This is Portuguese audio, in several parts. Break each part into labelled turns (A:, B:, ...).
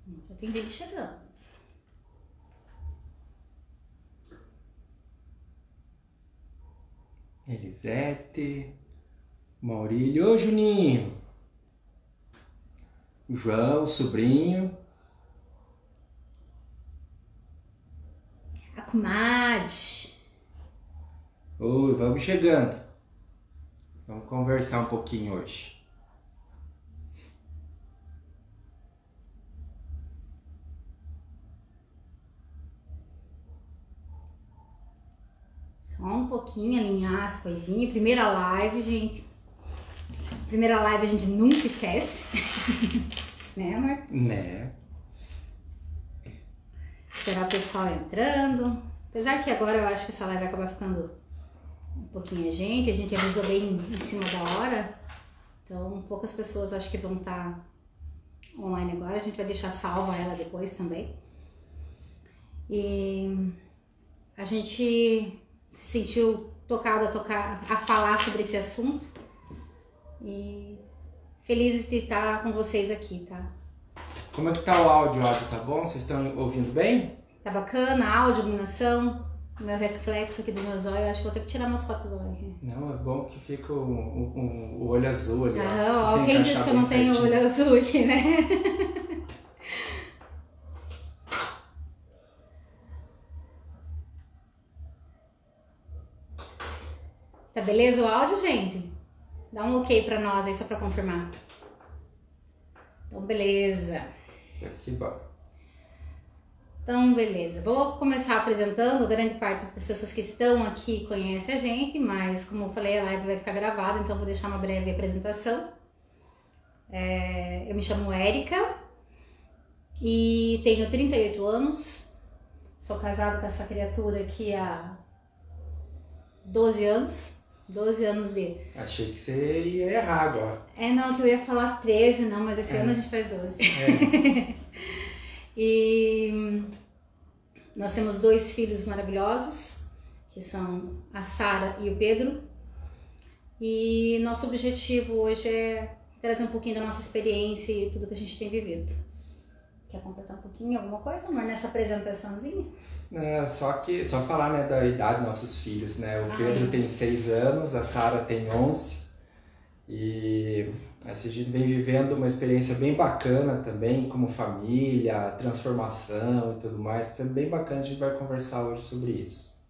A: Já tem gente chegando.
B: Elisete, Maurílio, ô Juninho, João, sobrinho.
A: A comadre.
B: Oi, vamos chegando. Vamos conversar um pouquinho hoje.
A: Só um pouquinho, alinhar as coisinhas. Primeira live, gente. Primeira live a gente nunca esquece. Né, amor?
B: Né?
A: Esperar o pessoal entrando. Apesar que agora eu acho que essa live vai acabar ficando um pouquinho a gente avisou bem em cima da hora. Então poucas pessoas acho que vão estar online agora. A gente vai deixar salva ela depois também. E a gente se sentiu tocado a falar sobre esse assunto. E felizes de estar com vocês aqui, tá?
B: Como é que tá o áudio? O áudio tá bom? Vocês estão ouvindo bem?
A: Tá bacana, áudio, iluminação, meu reflexo aqui do meu zóio. Eu acho que vou ter que tirar umas fotos do olho aqui.
B: Não, é bom que fica o olho azul ali.
A: Ah, quem disse que eu não tenho olho azul aqui, né? Tá beleza o áudio, gente? Dá um ok pra nós aí, só pra confirmar. Então, beleza.
B: Que bom.
A: Então, beleza. Vou começar apresentando. Grande parte das pessoas que estão aqui conhece a gente, mas como eu falei, a live vai ficar gravada, então vou deixar uma breve apresentação. Eu me chamo Érica e tenho 38 anos. Sou casada com essa criatura aqui há 12 anos. 12 anos de...
B: Achei que você ia errar agora.
A: Não, que eu ia falar 13, não, mas esse ano a gente faz 12. E nós temos 2 filhos maravilhosos, que são a Sara e o Pedro. E nosso objetivo hoje é trazer um pouquinho da nossa experiência e tudo que a gente tem vivido. Quer completar um pouquinho alguma coisa, amor, nessa apresentaçãozinha?
B: Só falar, né, da idade dos nossos filhos, né? O Pedro tem 6 anos, a Sara tem 11. E assim, a gente vem vivendo uma experiência bem bacana também, como família, transformação e tudo mais. Sendo bem bacana, a gente vai conversar hoje sobre isso.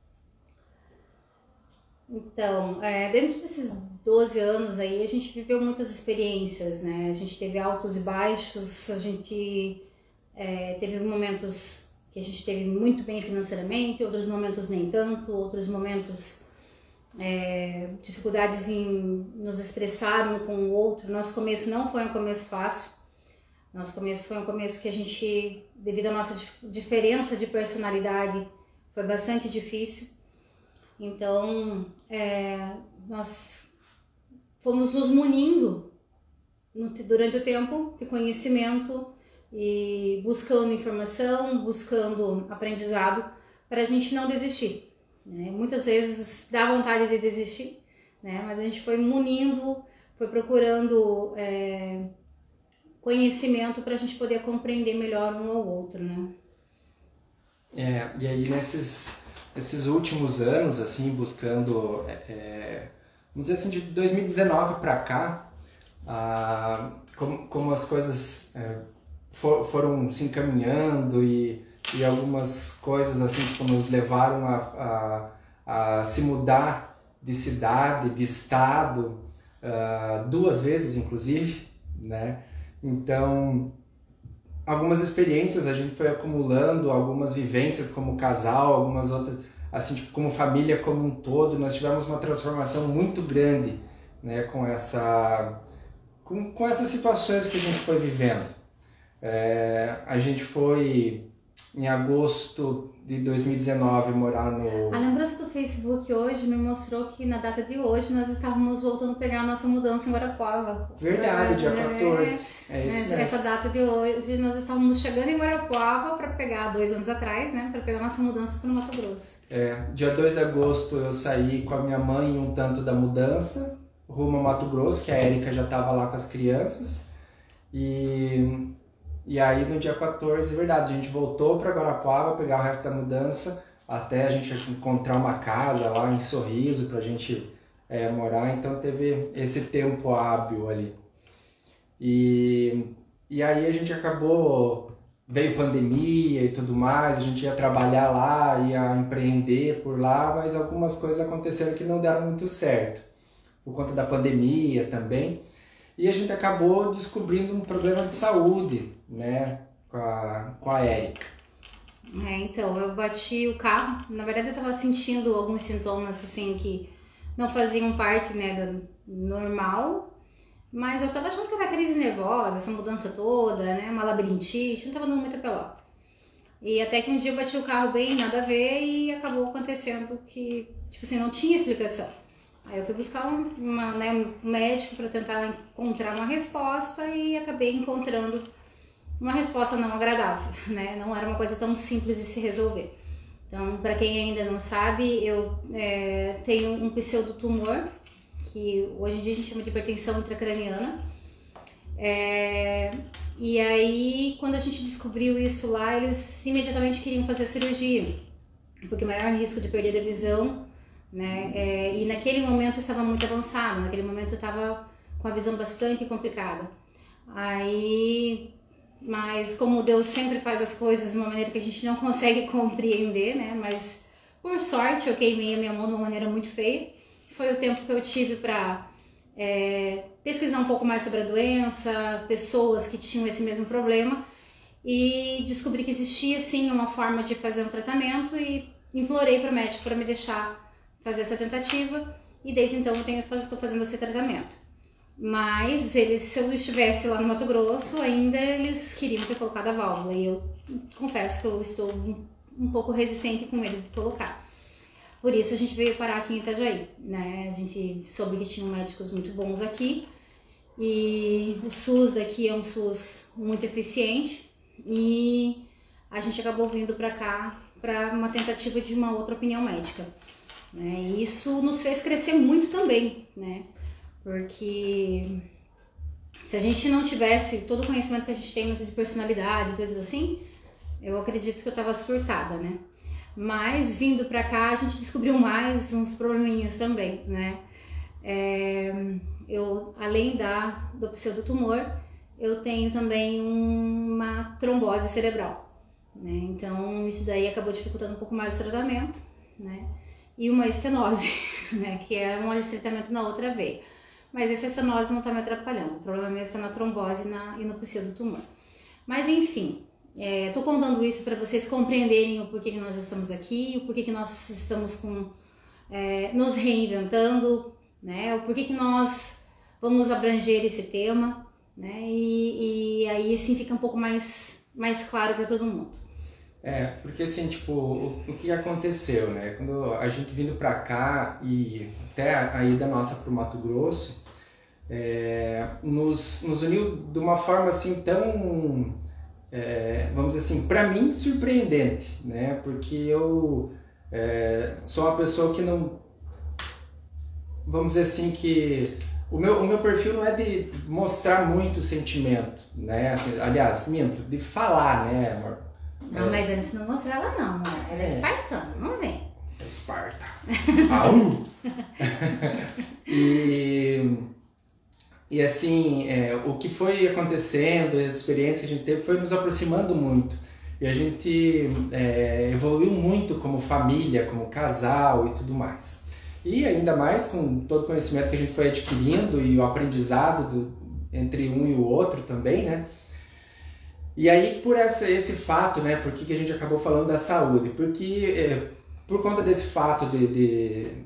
A: Então, dentro desses 12 anos aí, a gente viveu muitas experiências, né? A gente teve altos e baixos, a gente teve momentos que a gente teve muito bem financeiramente, outros momentos nem tanto, outros momentos dificuldades em nos expressar um com o outro. Nosso começo não foi um começo fácil. Nosso começo foi um começo que a gente, devido à nossa diferença de personalidade, foi bastante difícil. Então, nós fomos nos munindo durante o tempo de conhecimento e buscando informação, buscando aprendizado para a gente não desistir. Né? Muitas vezes dá vontade de desistir, né? Mas a gente foi munindo, foi procurando conhecimento para a gente poder compreender melhor um ao outro, né?
B: E aí nesses últimos anos, assim, buscando, vamos dizer assim, de 2019 para cá, como as coisas foram se encaminhando e algumas coisas assim tipo, nos levaram a se mudar de cidade, de estado, 2 vezes inclusive, né? Então, algumas experiências a gente foi acumulando, algumas vivências como casal, algumas outras, assim, tipo, como família como um todo. Nós tivemos uma transformação muito grande, né, com essas situações que a gente foi vivendo. A gente foi, em agosto de 2019, morar no...
A: A lembrança do Facebook hoje me mostrou que na data de hoje nós estávamos voltando a pegar a nossa mudança em Guarapuava.
B: Verdade, dia 14. É isso mesmo.
A: Essa data de hoje nós estávamos chegando em Guarapuava para pegar, 2 anos atrás, né? Para pegar a nossa mudança para o Mato Grosso.
B: Dia 2 de agosto eu saí com a minha mãe um tanto da mudança, rumo ao Mato Grosso, que a Érica já estava lá com as crianças. E E aí no dia 14, verdade, a gente voltou para Guarapuava pegar o resto da mudança, até a gente encontrar uma casa lá em Sorriso pra gente morar, então teve esse tempo hábil ali. E aí a gente acabou, veio pandemia e tudo mais, a gente ia trabalhar lá, ia empreender por lá, mas algumas coisas aconteceram que não deram muito certo, por conta da pandemia também. E a gente acabou descobrindo um problema de saúde, né, com a Érica.
A: Então, eu bati o carro, na verdade eu tava sentindo alguns sintomas assim que não faziam parte, né, do normal, mas eu tava achando que era crise nervosa, essa mudança toda, né, uma labirintite, não tava dando muita pelota. E até que um dia eu bati o carro bem, nada a ver, e acabou acontecendo que, tipo assim, não tinha explicação. Aí eu fui buscar um médico para tentar encontrar uma resposta e acabei encontrando uma resposta não agradável, né? Não era uma coisa tão simples de se resolver. Então, para quem ainda não sabe, eu tenho um pseudotumor, que hoje em dia a gente chama de hipertensão intracraniana. E aí, quando a gente descobriu isso lá, eles imediatamente queriam fazer a cirurgia, porque o maior risco de perder a visão, né? E naquele momento eu estava muito avançado, naquele momento eu estava com a visão bastante complicada. Mas como Deus sempre faz as coisas de uma maneira que a gente não consegue compreender, né? Mas por sorte eu queimei a minha mão de uma maneira muito feia. Foi o tempo que eu tive para pesquisar um pouco mais sobre a doença, pessoas que tinham esse mesmo problema, e descobri que existia sim uma forma de fazer um tratamento e implorei para o médico para me deixar fazer essa tentativa, e desde então eu estou fazendo esse tratamento. Mas se eu estivesse lá no Mato Grosso, ainda eles queriam ter colocado a válvula, e eu confesso que eu estou um pouco resistente com medo de colocar. Por isso a gente veio parar aqui em Itajaí, né? A gente soube que tinham médicos muito bons aqui, e o SUS daqui é um SUS muito eficiente, e a gente acabou vindo para cá para uma tentativa de uma outra opinião médica, né? E isso nos fez crescer muito também, né? Porque se a gente não tivesse todo o conhecimento que a gente tem muito de personalidade, coisas assim, eu acredito que eu tava surtada, né? Mas vindo pra cá a gente descobriu mais uns probleminhas também, né? Eu, além do pseudotumor, eu tenho também uma trombose cerebral, né? Então isso daí acabou dificultando um pouco mais o tratamento, né? E uma estenose, né? Que é um estreitamento na outra veia. Mas essa estenose não está me atrapalhando, o problema mesmo está na trombose e no pseudotumor. Mas enfim, estou contando isso para vocês compreenderem o porquê que nós estamos aqui, o porquê que nós estamos nos reinventando, né? O porquê que nós vamos abranger esse tema, né? E aí assim fica um pouco mais claro para todo mundo.
B: Porque assim, tipo, o que aconteceu, né? Quando a gente vindo pra cá e até a ida nossa pro Mato Grosso, nos uniu de uma forma assim tão, vamos dizer assim, pra mim surpreendente, né? Porque eu sou uma pessoa que não, vamos dizer assim, que o meu perfil não é de mostrar muito sentimento, né? Assim, aliás, minto, de falar, né, amor?
A: Não, mas antes não mostrava não, amor. Ela é espartana, não vem.
B: Esparta. E assim, o que foi acontecendo, as experiências que a gente teve, foi nos aproximando muito. E a gente evoluiu muito como família, como casal e tudo mais. E ainda mais com todo o conhecimento que a gente foi adquirindo e o aprendizado entre um e o outro também, né? E aí, por esse fato, né, por que a gente acabou falando da saúde? Porque por conta desse fato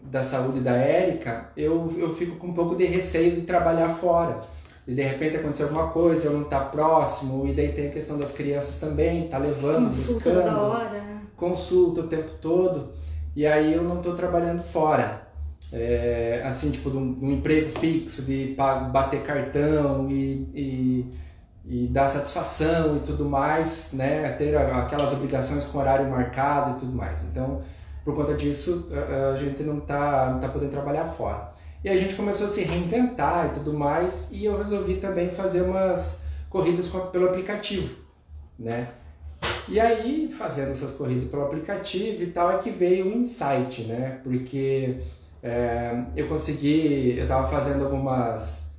B: da saúde da Érica, eu fico com um pouco de receio de trabalhar fora. E de repente acontecer alguma coisa, eu não estar próximo, e daí tem a questão das crianças também, tá levando,
A: consulta
B: buscando,
A: toda hora.
B: Consulta o tempo todo, e aí eu não estou trabalhando fora. Assim, tipo, de um emprego fixo, de bater cartão e dar satisfação e tudo mais, né? Ter aquelas obrigações com horário marcado e tudo mais. Então, por conta disso, a gente não tá podendo trabalhar fora. E a gente começou a se reinventar e tudo mais, e eu resolvi também fazer umas corridas pelo aplicativo, né? E aí, fazendo essas corridas pelo aplicativo e tal, é que veio o insight, né? Porque eu estava fazendo algumas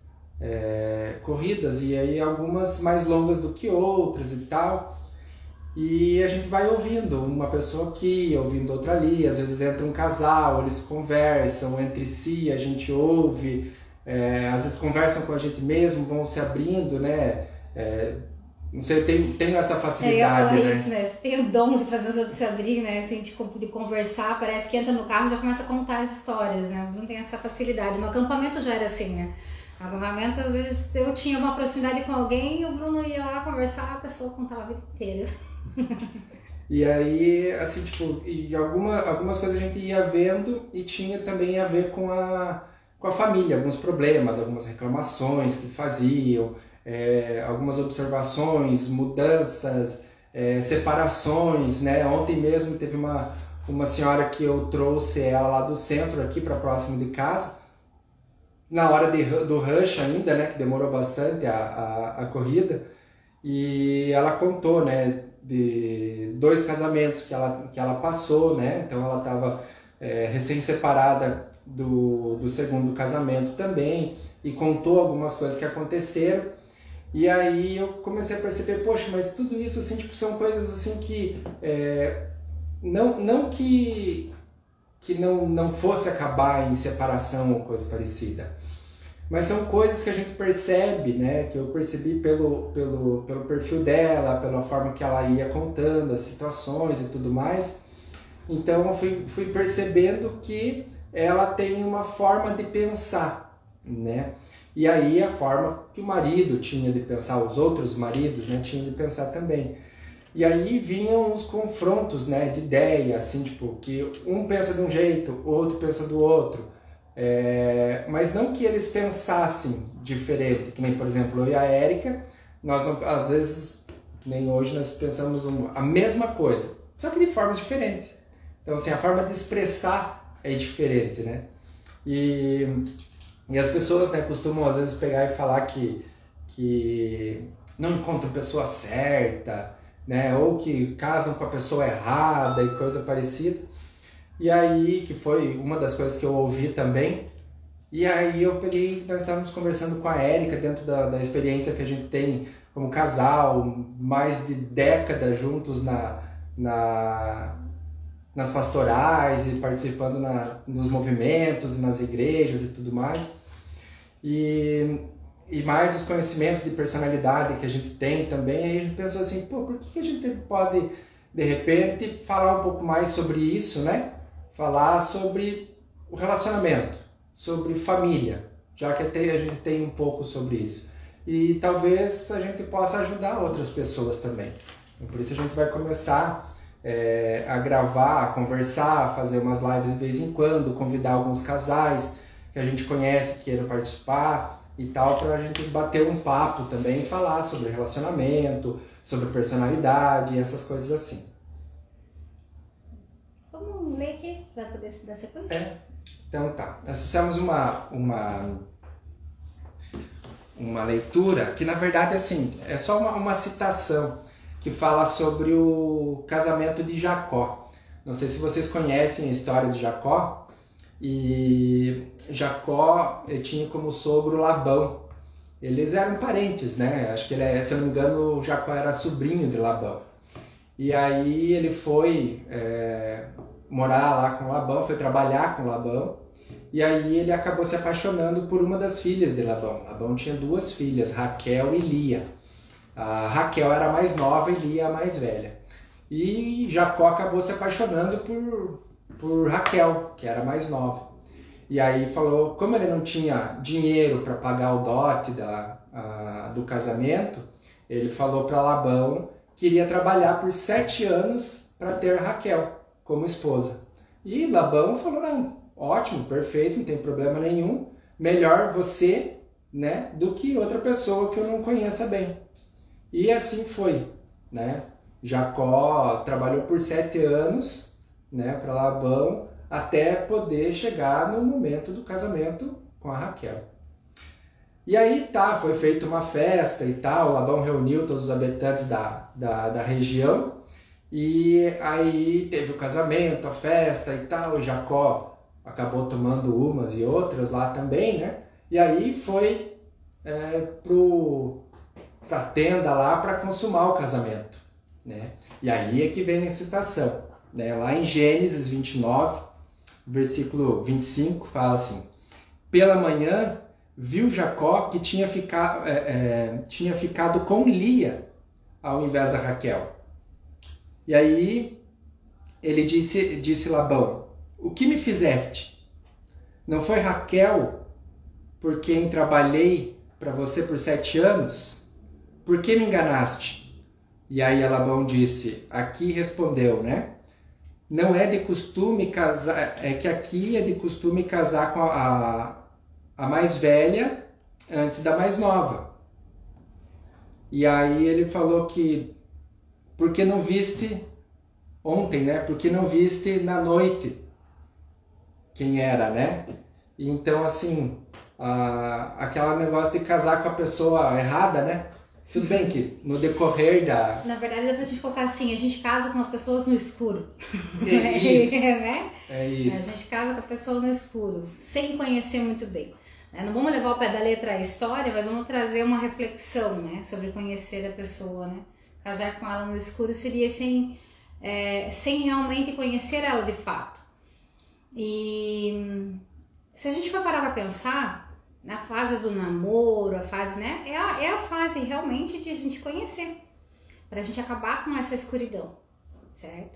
B: corridas e aí algumas mais longas do que outras e tal. E a gente vai ouvindo uma pessoa aqui, ouvindo outra ali, às vezes entra um casal, eles conversam entre si, a gente ouve, às vezes conversam com a gente mesmo, vão se abrindo, né? Não sei, eu tenho essa facilidade,
A: eu ia falar
B: né?
A: isso, né? Você tem o dom de fazer os outros se abrir, né? Assim, de conversar, parece que entra no carro e já começa a contar as histórias, né? Não tem essa facilidade. No acampamento já era assim, né? No acampamento, às vezes, eu tinha uma proximidade com alguém e o Bruno ia lá conversar, a pessoa contava a vida inteira.
B: E aí, assim, tipo, e algumas coisas a gente ia vendo e tinha também a ver com a família, alguns problemas, algumas reclamações que faziam, algumas observações, mudanças, separações, né? Ontem mesmo teve uma senhora que eu trouxe ela lá do centro aqui para próximo de casa, na hora do rush ainda, né? Que demorou bastante a corrida, e ela contou, né? De 2 casamentos que ela passou, né? Então ela estava recém-separada do segundo casamento também, e contou algumas coisas que aconteceram. E aí eu comecei a perceber, poxa, mas tudo isso assim, tipo, são coisas assim que não que não fosse acabar em separação ou coisa parecida, mas são coisas que a gente percebe, né, que eu percebi pelo perfil dela, pela forma que ela ia contando as situações e tudo mais. Então eu fui percebendo que ela tem uma forma de pensar, né? E aí a forma que o marido tinha de pensar, os outros maridos, né, tinham de pensar também. E aí vinham os confrontos, né, de ideia, assim, tipo, que um pensa de um jeito, o outro pensa do outro. Mas não que eles pensassem diferente, que nem, por exemplo, eu e a Érica, nós não, às vezes, que nem hoje, nós pensamos a mesma coisa, só que de formas diferentes. Então, assim, a forma de expressar é diferente, né? E as pessoas, né, costumam, às vezes, pegar e falar que não encontram pessoa certa, né? Ou que casam com a pessoa errada e coisa parecida. E aí, que foi uma das coisas que eu ouvi também, e aí nós estávamos conversando com a Érica dentro da experiência que a gente tem como casal, mais de décadas juntos nas pastorais e participando nos movimentos, nas igrejas e tudo mais. E mais os conhecimentos de personalidade que a gente tem também, aí a gente pensou assim, pô, por que a gente pode, de repente, falar um pouco mais sobre isso, né? Falar sobre o relacionamento, sobre família, já que a gente tem um pouco sobre isso. E talvez a gente possa ajudar outras pessoas também. Por isso a gente vai começar a gravar, a conversar, a fazer umas lives de vez em quando, convidar alguns casais que a gente conhece, que queiram participar e tal, para a gente bater um papo também, falar sobre relacionamento, sobre personalidade e essas coisas assim.
A: Vamos ler aqui, vai poder dar sequência?
B: Então tá, nós fizemos uma leitura que na verdade assim, é só uma citação que fala sobre o casamento de Jacó. Não sei se vocês conhecem a história de Jacó, e Jacó tinha como sogro Labão. Eles eram parentes, né? Acho que se eu não me engano, Jacó era sobrinho de Labão. E aí ele foi morar lá com Labão, foi trabalhar com Labão, e aí ele acabou se apaixonando por uma das filhas de Labão. Labão tinha 2 filhas, Raquel e Lia. A Raquel era a mais nova e Lia a mais velha. E Jacó acabou se apaixonando por Raquel, que era a mais nova. E aí falou, como ele não tinha dinheiro para pagar o dote do casamento, ele falou para Labão que iria trabalhar por 7 anos para ter Raquel como esposa. E Labão falou, não, ótimo, perfeito, não tem problema nenhum, melhor você, né, do que outra pessoa que eu não conheça bem. E assim foi, né? Jacó trabalhou por 7 anos, né, para Labão, até poder chegar no momento do casamento com a Raquel. E aí tá, foi feita uma festa e tal, Labão reuniu todos os habitantes da região, e aí teve o casamento, a festa e tal, e Jacó acabou tomando umas e outras lá também, né? E aí foi pra tenda lá para consumar o casamento, né? E aí é que vem a citação, né? Lá em Gênesis 29, versículo 25, fala assim: pela manhã viu Jacó que tinha ficado com Lia ao invés da Raquel. E aí ele disse Labão: o que me fizeste? Não foi Raquel por quem trabalhei para você por 7 anos? Por que me enganaste? E aí Labão disse, aqui respondeu, né? Não é de costume casar, é que aqui é de costume casar com a mais velha antes da mais nova. E aí ele falou que porque não viste ontem, né? Porque não viste na noite quem era, né? E então assim, aquele negócio de casar com a pessoa errada, né? Tudo bem que no decorrer da...
A: Na verdade, dá pra gente colocar assim, a gente casa com as pessoas no escuro.
B: É isso.
A: Né?
B: É isso.
A: A gente casa com a pessoa no escuro, sem conhecer muito bem. Não vamos levar ao pé da letra a história, mas vamos trazer uma reflexão, né, sobre conhecer a pessoa, né? Casar com ela no escuro seria sem realmente conhecer ela de fato. E se a gente for parar para pensar, na fase do namoro, a fase, né, é a fase realmente de a gente conhecer, para a gente acabar com essa escuridão, certo?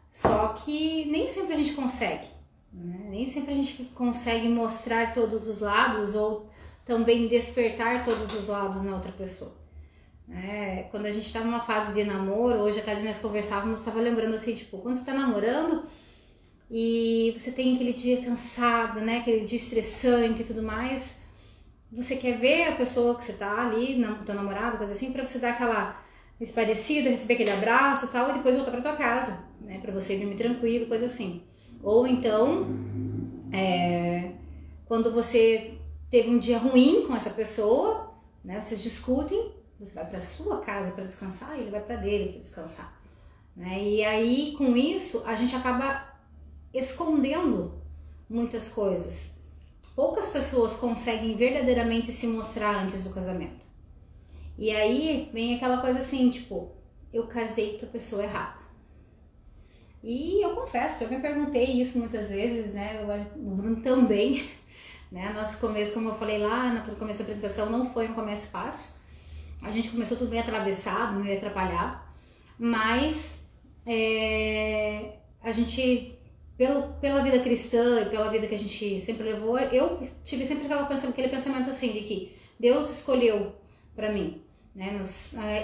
A: Só que nem sempre a gente consegue. Nem sempre a gente consegue mostrar todos os lados ou também despertar todos os lados na outra pessoa. Quando a gente tá numa fase de namoro, hoje à tarde nós conversávamos, estava lembrando assim, tipo, quando você tá namorando e você tem aquele dia cansado, né, aquele dia estressante e tudo mais, você quer ver a pessoa que você tá ali, teu namorado, coisa assim, pra você dar aquela esparecida, receber aquele abraço e tal, e depois voltar pra tua casa, né, pra você dormir tranquilo, coisa assim. Ou então, quando você teve um dia ruim com essa pessoa, né, vocês discutem, você vai para sua casa para descansar e ele vai para dele para descansar. Né? E aí, com isso, a gente acaba escondendo muitas coisas. Poucas pessoas conseguem verdadeiramente se mostrar antes do casamento. E aí vem aquela coisa assim, tipo, eu casei com a pessoa errada. E eu confesso, eu me perguntei isso muitas vezes, né? O Bruno também, né? Nosso começo, como eu falei lá no começo da apresentação, não foi um começo fácil. A gente começou tudo meio atravessado, meio atrapalhado, mas a gente, pela vida cristã e pela vida que a gente sempre levou, eu tive sempre aquele pensamento assim, de que Deus escolheu pra mim. Né?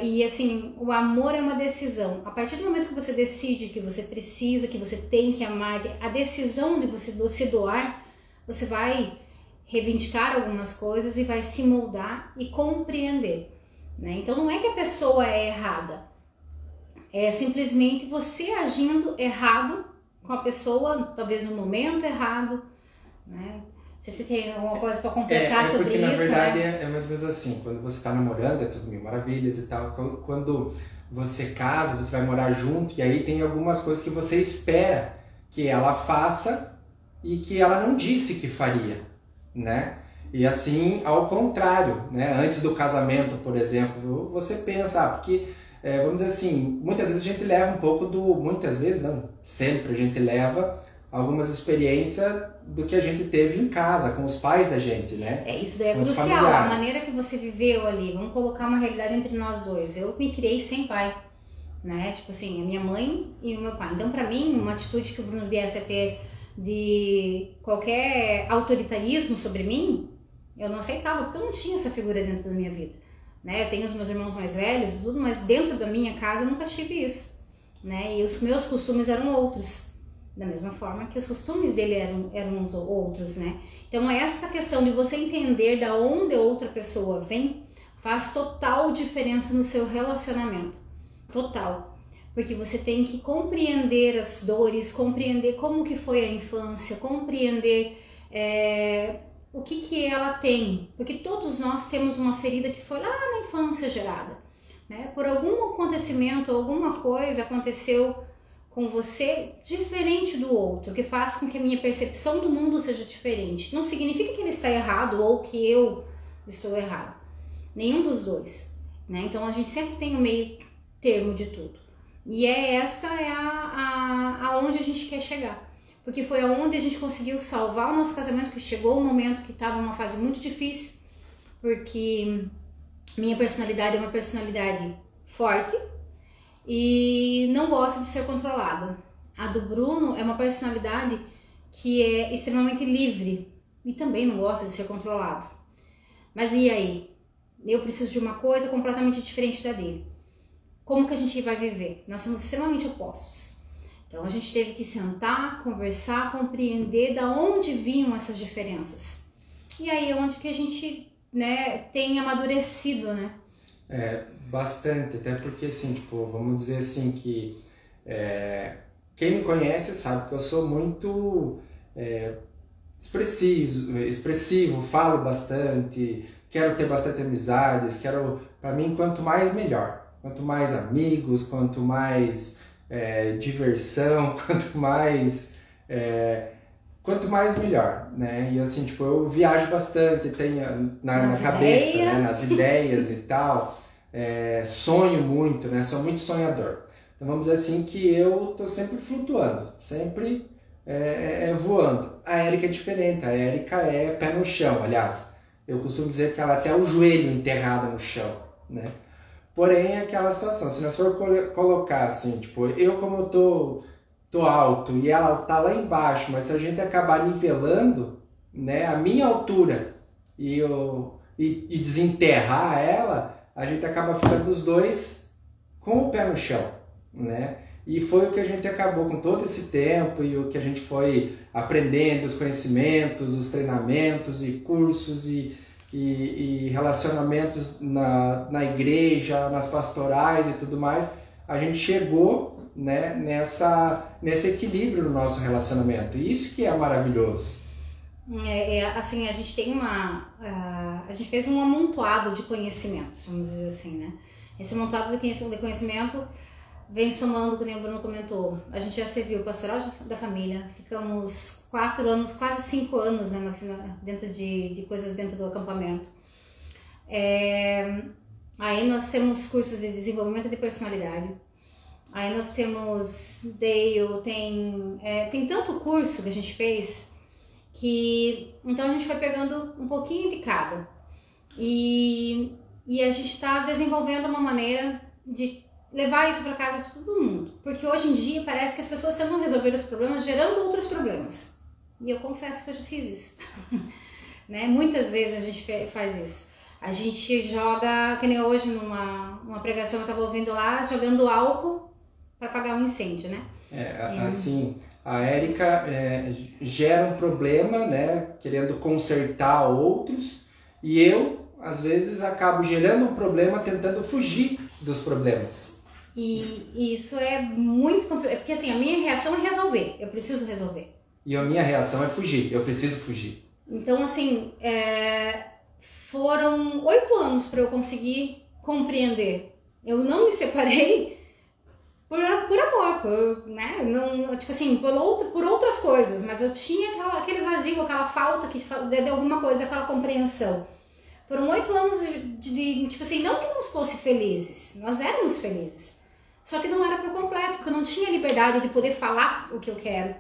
A: E assim, o amor é uma decisão. A partir do momento que você decide que você precisa, que você tem que amar, a decisão de você se doar, você vai reivindicar algumas coisas e vai se moldar e compreender. Né? Então não é que a pessoa é errada, é simplesmente você agindo errado com a pessoa, talvez no momento errado. Né? Se você tem alguma coisa para completar sobre isso,
B: na verdade,
A: né?
B: é mais ou menos assim, quando você está namorando, é tudo mil maravilhas e tal, quando você casa, você vai morar junto, e aí tem algumas coisas que você espera que ela faça e que ela não disse que faria, né? E assim, ao contrário, né? Antes do casamento, por exemplo, você pensa, porque, vamos dizer assim, muitas vezes a gente leva um pouco muitas vezes, não, sempre a gente leva algumas experiências do que a gente teve em casa, com os pais da gente, né?
A: Isso daí é crucial, a maneira que você viveu ali. Vamos colocar uma realidade entre nós dois. Eu me criei sem pai, né? Tipo assim, a minha mãe e o meu pai. Então, pra mim, uma atitude que o Bruno viesse a ter de qualquer autoritarismo sobre mim, eu não aceitava, porque eu não tinha essa figura dentro da minha vida. Né? Eu tenho os meus irmãos mais velhos, tudo, mas dentro da minha casa eu nunca tive isso. Né? E os meus costumes eram outros. Da mesma forma que os costumes dele eram os outros, né? Então essa questão de você entender da onde outra pessoa vem faz total diferença no seu relacionamento, total, porque você tem que compreender as dores, compreender como que foi a infância, compreender o que que ela tem, porque todos nós temos uma ferida que foi lá na infância gerada, né? Por algum acontecimento, alguma coisa aconteceu com você diferente do outro, que faz com que a minha percepção do mundo seja diferente. Não significa que ele está errado ou que eu estou errado, nenhum dos dois, né? Então a gente sempre tem o meio termo de tudo. E esta é aonde a gente quer chegar. Porque foi aonde a gente conseguiu salvar o nosso casamento, que chegou um momento que estava numa fase muito difícil, porque minha personalidade é uma personalidade forte e não gosta de ser controlada. A do Bruno é uma personalidade que é extremamente livre e também não gosta de ser controlado. Mas e aí? Eu preciso de uma coisa completamente diferente da dele. Como que a gente vai viver? Nós somos extremamente opostos. Então a gente teve que sentar, conversar, compreender da onde vinham essas diferenças. E aí é onde que a gente, né, tem amadurecido, né?
B: Bastante, até porque assim, tipo, vamos dizer assim que quem me conhece sabe que eu sou muito expressivo, falo bastante, quero ter bastante amizades, para mim, quanto mais melhor. Quanto mais amigos, quanto mais diversão, quanto mais melhor, né? E assim, tipo, eu viajo bastante, tenho na cabeça, né? Nas ideias e tal, sonho muito, né? Sou muito sonhador. Então vamos dizer assim que eu tô sempre flutuando, sempre voando. A Érica é diferente, a Érica é pé no chão, aliás, eu costumo dizer que ela até o joelho enterrada no chão, né? Porém, é aquela situação, se nós for colocar assim, tipo, eu como eu tô alto e ela tá lá embaixo, mas se a gente acabar nivelando, né, a minha altura e desenterrar ela, a gente acaba ficando os dois com o pé no chão, né? E foi o que a gente acabou com todo esse tempo e o que a gente foi aprendendo, os conhecimentos, os treinamentos e cursos e relacionamentos na igreja, nas pastorais e tudo mais, a gente chegou, né, nesse equilíbrio no nosso relacionamento. E isso que é maravilhoso.
A: Assim, a gente tem a gente fez um amontoado de conhecimentos, vamos dizer assim, né? Esse amontoado de conhecimento vem somando, como o Bruno comentou, a gente já serviu o pastoral da família, ficamos 4 anos, quase 5 anos, né, dentro de coisas dentro do acampamento. Aí nós temos cursos de desenvolvimento de personalidade, aí nós temos Dale, tem tanto curso que a gente fez, que então a gente foi pegando um pouquinho de cada, e a gente está desenvolvendo uma maneira de levar isso para casa de todo mundo, porque hoje em dia parece que as pessoas tentam resolver os problemas gerando outros problemas, e eu confesso que eu já fiz isso. Né? Muitas vezes a gente faz isso, a gente joga, que nem hoje numa pregação eu estava ouvindo lá, jogando álcool para apagar um incêndio, né?
B: Assim, a Érica gera um problema, né, querendo consertar outros, e eu às vezes acabo gerando um problema tentando fugir dos problemas.
A: E isso é muito complicado, porque assim, a minha reação é resolver, eu preciso resolver.
B: E a minha reação é fugir, eu preciso fugir.
A: Então assim, foram 8 anos para eu conseguir compreender. Eu não me separei por amor, né? Não, tipo assim, por outras coisas, mas eu tinha aquele vazio, aquela falta de alguma coisa, aquela compreensão. Foram 8 anos de tipo assim, não que não fosse felizes, nós éramos felizes. Só que não era por completo, porque eu não tinha liberdade de poder falar o que eu quero.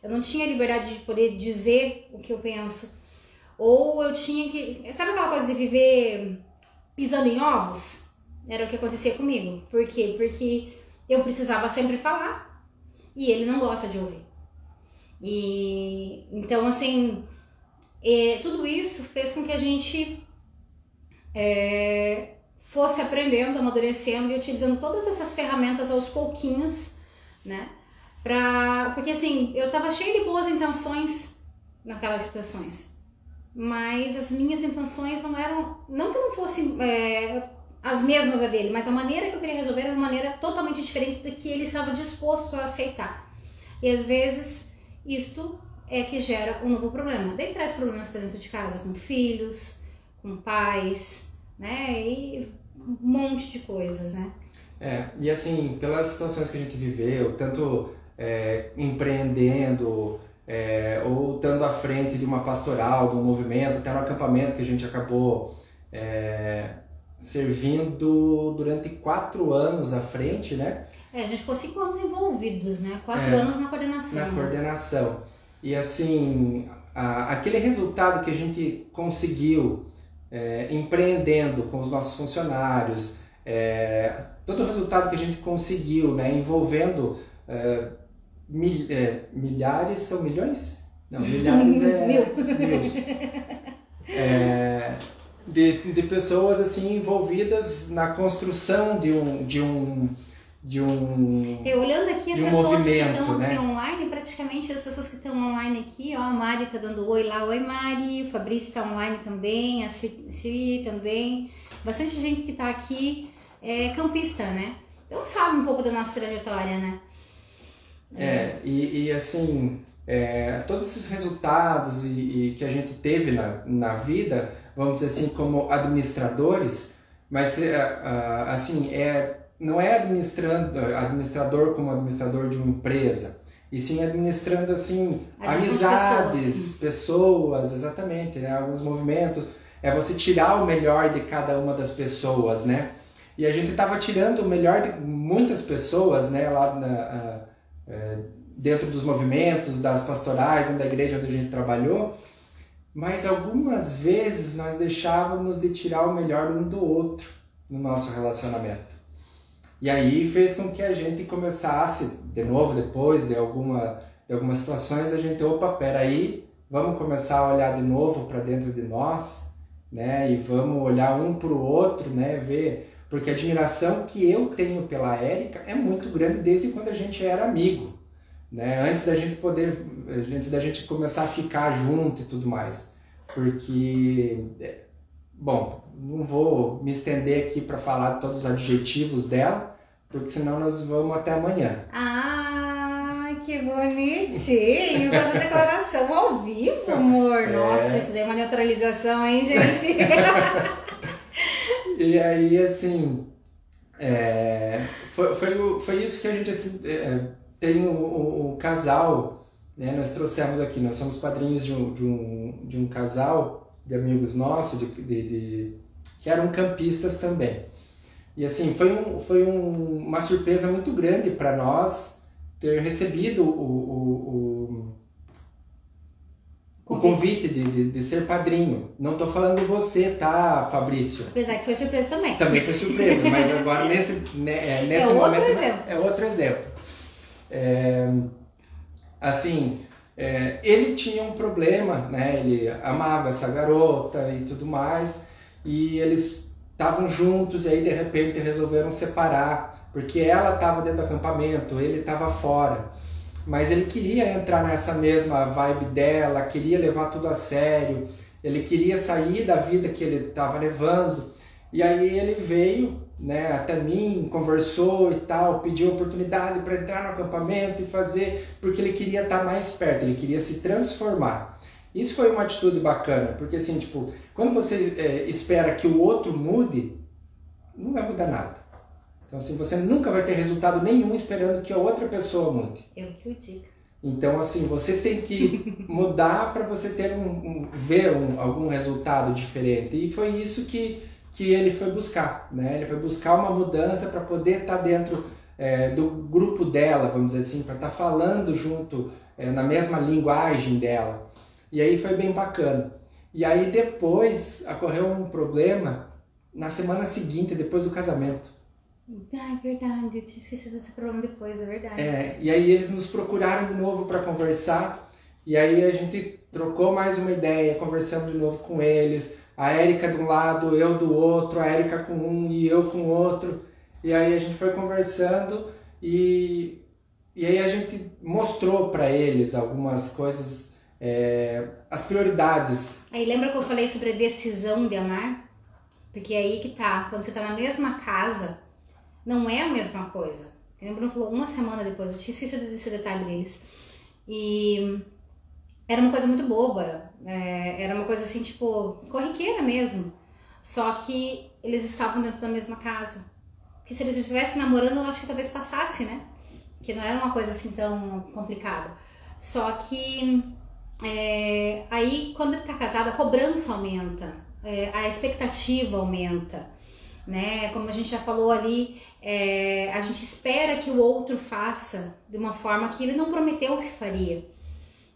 A: Eu não tinha liberdade de poder dizer o que eu penso. Ou eu tinha que... Sabe aquela coisa de viver pisando em ovos? Era o que acontecia comigo. Por quê? Porque eu precisava sempre falar e ele não gosta de ouvir. E então, assim, tudo isso fez com que a gente fosse aprendendo, amadurecendo e utilizando todas essas ferramentas aos pouquinhos, né? Porque assim, eu tava cheia de boas intenções naquelas situações, mas as minhas intenções não eram, não que não fossem as mesmas a dele, mas a maneira que eu queria resolver era uma maneira totalmente diferente da que ele estava disposto a aceitar. E às vezes isto é que gera um novo problema. Daí traz problemas para dentro de casa com filhos, com pais, né? E um monte de coisas, né?
B: E assim, pelas situações que a gente viveu, tanto empreendendo, ou estando à frente de uma pastoral, de um movimento, até no acampamento que a gente acabou servindo durante 4 anos à frente, né?
A: A gente ficou 5 anos envolvidos, né? 4 anos na coordenação.
B: Na coordenação. E assim, aquele resultado que a gente conseguiu empreendendo com os nossos funcionários, todo o resultado que a gente conseguiu, né, envolvendo milhares, são milhões? Não, milhares de pessoas assim envolvidas na construção de um
A: olhando aqui as pessoas
B: movimento,
A: que estão aqui,
B: né?
A: Online, praticamente as pessoas que estão online aqui, ó, a Mari tá dando oi lá, oi Mari, o Fabrício tá online também, a Ciri também, bastante gente que tá aqui campista, né? Então sabe um pouco da nossa trajetória, né?
B: E assim, todos esses resultados e que a gente teve na vida, vamos dizer assim, como administradores, mas assim, não é administrador como administrador de uma empresa, e sim administrando assim, amizades, pessoas, exatamente, né? Alguns movimentos, você tirar o melhor de cada uma das pessoas, né? E a gente estava tirando o melhor de muitas pessoas, né? Lá dentro dos movimentos, das pastorais, dentro da igreja onde a gente trabalhou, mas algumas vezes nós deixávamos de tirar o melhor um do outro no nosso relacionamento. E aí fez com que a gente começasse, de novo, depois de algumas situações, a gente, peraí, vamos começar a olhar de novo para dentro de nós, né? E vamos olhar um para o outro, né? Ver, porque a admiração que eu tenho pela Érica é muito grande desde quando a gente era amigo, né? Antes da gente começar a ficar junto e tudo mais. Porque, bom, não vou me estender aqui para falar todos os adjetivos dela, porque senão nós vamos até amanhã.
A: Ah, que bonitinho! Fazer a declaração ao vivo, amor. Nossa, isso daí é uma neutralização, hein, gente?
B: E aí, assim, foi isso que a gente tem o casal, né? Nós trouxemos aqui, nós somos padrinhos de um casal de amigos nossos, que eram campistas também. E assim, foi uma surpresa muito grande para nós ter recebido o convite de ser padrinho. Não estou falando de você, tá, Fabrício?
A: Apesar que foi surpresa também.
B: Também foi surpresa, mas agora nesse momento é outro exemplo. Assim, ele tinha um problema, né? Ele amava essa garota e tudo mais, e eles estavam juntos e aí de repente resolveram separar, porque ela estava dentro do acampamento, ele estava fora. Mas ele queria entrar nessa mesma vibe dela, queria levar tudo a sério, ele queria sair da vida que ele estava levando. E aí ele veio, né, até mim, conversou e tal, pediu oportunidade para entrar no acampamento e fazer, porque ele queria estar mais perto, ele queria se transformar. Isso foi uma atitude bacana, porque assim, tipo, quando você espera que o outro mude, não vai mudar nada. Então assim, você nunca vai ter resultado nenhum esperando que a outra pessoa mude.
A: Eu que o digo.
B: Então assim, você tem que mudar para você ter ver algum resultado diferente. E foi isso que ele foi buscar, né? Ele foi buscar uma mudança para poder estar dentro do grupo dela, vamos dizer assim, para estar falando junto, na mesma linguagem dela. E aí foi bem bacana. E aí depois ocorreu um problema na semana seguinte, depois do casamento.
A: Ah, é verdade, eu tinha esquecido desse problema depois, é verdade.
B: E aí eles nos procuraram de novo para conversar, e aí a gente trocou mais uma ideia, conversamos de novo com eles, a Érica de um lado, eu do outro, a Érica com um e eu com o outro, e aí a gente foi conversando e aí a gente mostrou para eles algumas coisas, as prioridades.
A: Aí lembra que eu falei sobre a decisão de amar? Porque é aí que tá, quando você tá na mesma casa, não é a mesma coisa. O Bruno falou uma semana depois, eu tinha esquecido desse detalhe deles. E era uma coisa muito boba, era uma coisa assim, tipo, corriqueira mesmo. Só que eles estavam dentro da mesma casa. Que se eles estivessem namorando, eu acho que talvez passasse, né? Que não era uma coisa assim tão complicada. Só que aí, quando ele tá casado, a cobrança aumenta, a expectativa aumenta, né? Como a gente já falou ali, a gente espera que o outro faça de uma forma que ele não prometeu que faria,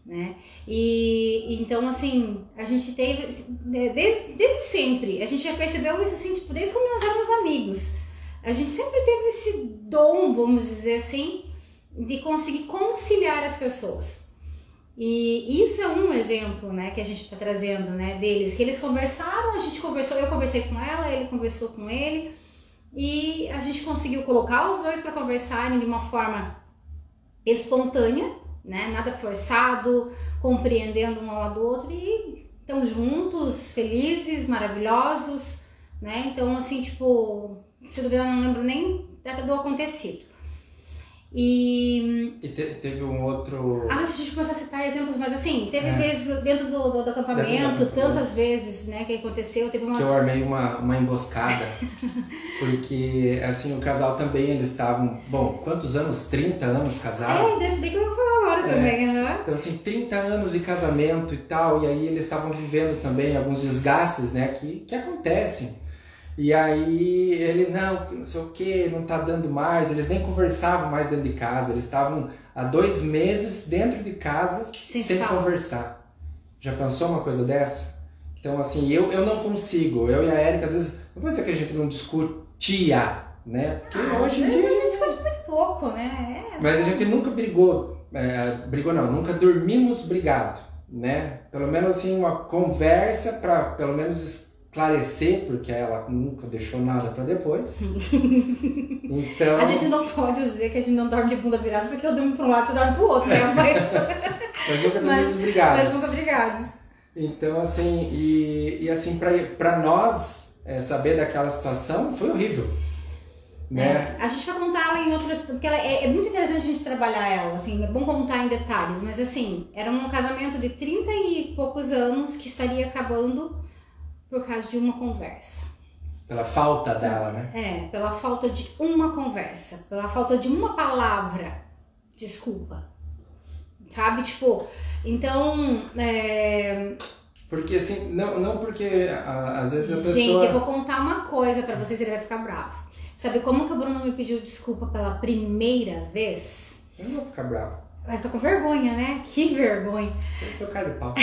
A: né? E então, assim, a gente teve, desde sempre, a gente já percebeu isso, assim, tipo, desde quando nós éramos amigos, a gente sempre teve esse dom, vamos dizer assim, de conseguir conciliar as pessoas. E isso é um exemplo, né, que a gente está trazendo, né, deles, que eles conversaram, a gente conversou, eu conversei com ela, ele conversou com ele, e a gente conseguiu colocar os dois para conversarem de uma forma espontânea, né, nada forçado, compreendendo um ao lado do outro, e estão juntos, felizes, maravilhosos, né, então assim, tipo, se duvidar, eu não lembro nem do acontecido. E
B: teve um outro...
A: se a gente começar a citar exemplos, mas assim, teve vezes dentro do acampamento, tantas vezes, né, que aconteceu, teve umas...
B: Que eu armei uma emboscada, porque, assim, o casal também, eles estavam, bom, quantos anos? 30 anos casados?
A: Desse daí que eu vou falar agora também,
B: Então, assim, 30 anos de casamento e tal, e aí eles estavam vivendo também alguns desgastes, né, que acontecem. E aí ele, não sei o que, não tá dando mais, eles nem conversavam mais dentro de casa, eles estavam há 2 meses dentro de casa sem conversar. Já pensou uma coisa dessa? Então assim, eu não consigo, eu e a Érica, às vezes, não vou dizer que a gente não discutia, né? Porque hoje em dia a gente
A: discute muito pouco, né?
B: Mas a gente nunca brigou, nunca dormimos brigado, né? Pelo menos assim, uma conversa para pelo menos esclarecer, porque ela nunca deixou nada para depois. Então...
A: A gente não pode dizer que a gente não dorme de bunda virada, porque eu durmo para um lado e você dorme para o outro, né?
B: Mas nunca dormimos brigados.
A: Mas nunca brigados.
B: Então, assim, e assim, para nós, saber daquela situação foi horrível. Né?
A: A gente vai contar ela em outras... Porque ela é muito interessante a gente trabalhar ela, assim, é bom contar em detalhes, mas assim, era um casamento de 30 e poucos anos que estaria acabando por causa de uma conversa.
B: Pela falta dela, né?
A: Pela falta de uma conversa, pela falta de uma palavra, desculpa, sabe? Tipo, então...
B: Porque assim, não porque às vezes a pessoa...
A: Gente, eu vou contar uma coisa pra vocês, ele vai ficar bravo. Sabe como que o Bruno me pediu desculpa pela primeira vez?
B: Eu não vou ficar bravo.
A: Eu tô com vergonha, né? Que vergonha.
B: Eu sou cara de pau.